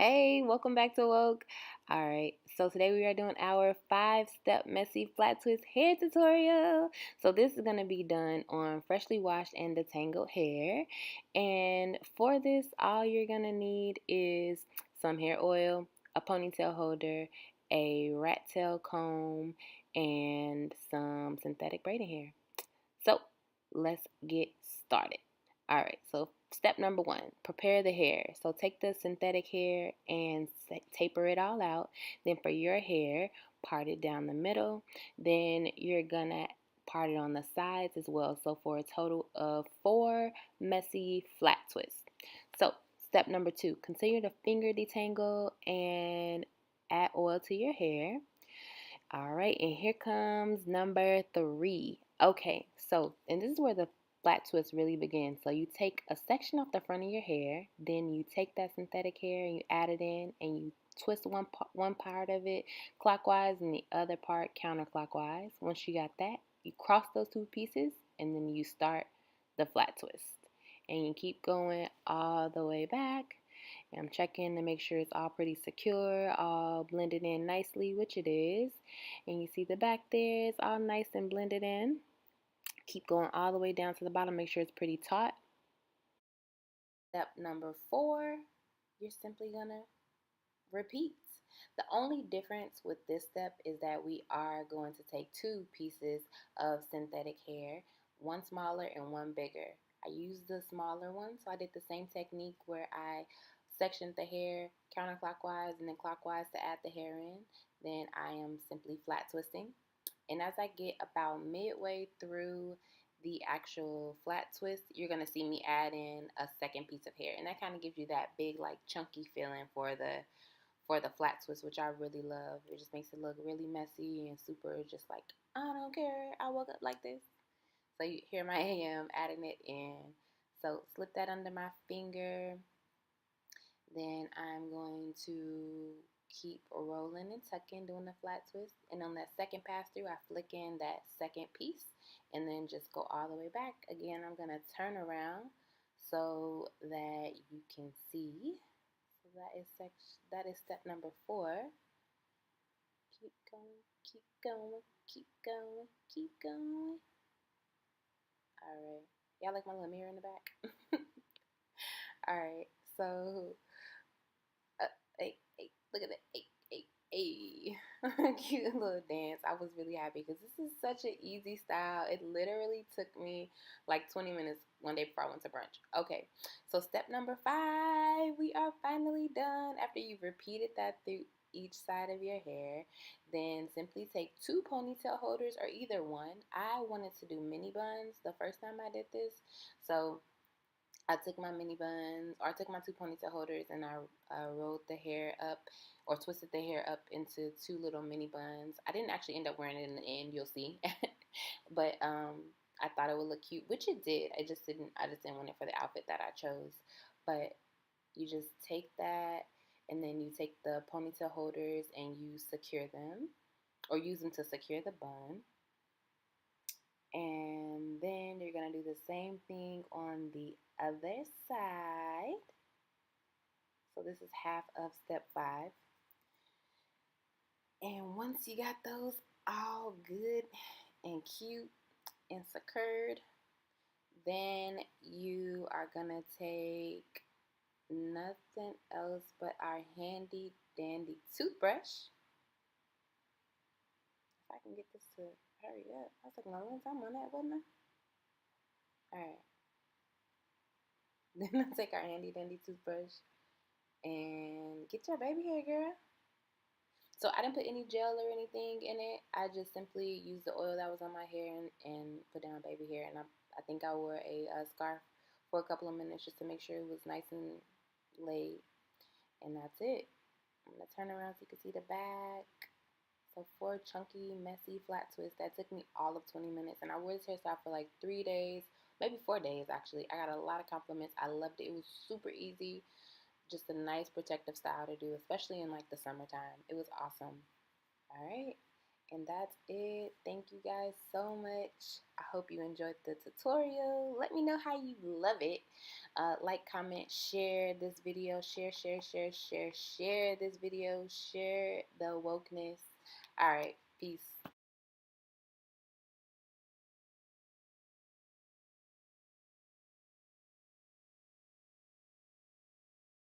Hey, welcome back to Woke. All right, so today we are doing our 5-step messy flat twist hair tutorial. So this is going to be done on freshly washed and detangled hair. And for this, all you're going to need is some hair oil, a ponytail holder, a rat tail comb, and some synthetic braiding hair. So let's get started. All right, so step number one, prepare the hair. So take the synthetic hair and taper it all out. Then for your hair, part it down the middle. Then you're gonna part it on the sides as well. So for a total of 4 messy flat twists. So step number two, continue to finger detangle and add oil to your hair. All right, and here comes number 3. Okay, so, and this is where the flat twist really begins. So you take a section off the front of your hair, then you take that synthetic hair and you add it in, and you twist one part of it clockwise and the other part counterclockwise. Once you got that, you cross those two pieces, and then you start the flat twist. And you keep going all the way back. I'm checking to make sure it's all pretty secure, all blended in nicely, which it is. And you see the back there, it's all nice and blended in. Keep going all the way down to the bottom, make sure it's pretty taut. Step number 4, you're simply gonna repeat. The only difference with this step is that we are going to take 2 pieces of synthetic hair, one smaller and one bigger. I used the smaller one, so I did the same technique where I sectioned the hair counterclockwise and then clockwise to add the hair in. Then I am simply flat twisting. And as I get about midway through the actual flat twist, you're going to see me add in a second piece of hair. And that kind of gives you that big, like, chunky feeling for the flat twist, which I really love. It just makes it look really messy and super just like, I don't care, I woke up like this. So here I am adding it in. So slip that under my finger. Then I'm going to keep rolling and tucking, doing the flat twist. And on that second pass through, I flick in that second piece and then just go all the way back. Again, I'm going to turn around so that you can see. So that is step number 4. Keep going, keep going, keep going, keep going. All right. Y'all like my little mirror in the back? All right. So, hey, look at that. Hey. Cute little dance. I was really happy because this is such an easy style. It literally took me like 20 minutes one day before I went to brunch. Okay, so step number 5, we are finally done. After you've repeated that through each side of your hair, then simply take 2 ponytail holders or either one. I wanted to do mini buns the first time I did this, so I took my mini buns, or I took my 2 ponytail holders, and I rolled the hair up, or twisted the hair up into 2 little mini buns. I didn't actually end up wearing it in the end, you'll see. But I thought it would look cute, which it did. I just didn't want it for the outfit that I chose. But you just take that, and then you take the ponytail holders and you secure them, or use them to secure the bun. And then you're going to do the same thing on the other side. So this is half of step 5. And once you got those all good and cute and secured, then you are going to take nothing else but our handy dandy toothbrush. If I can get this to hurry up. I was taking a long time on that, wasn't I? All right. Then I take our handy dandy toothbrush and get your baby hair, girl. So I didn't put any gel or anything in it. I just simply used the oil that was on my hair and put down baby hair. And I think I wore a scarf for a couple of minutes just to make sure it was nice and laid. And that's it. I'm going to turn around so you can see the back. So 4 chunky, messy flat twists. That took me all of 20 minutes. And I wore this hairstyle for like 3 days, maybe 4 days actually. I got a lot of compliments. I loved it. It was super easy. Just a nice protective style to do, especially in like the summertime. It was awesome. All right. And that's it. Thank you guys so much. I hope you enjoyed the tutorial. Let me know how you love it. Like, comment, share this video. Share this video. Share the wokeness. All right. Peace.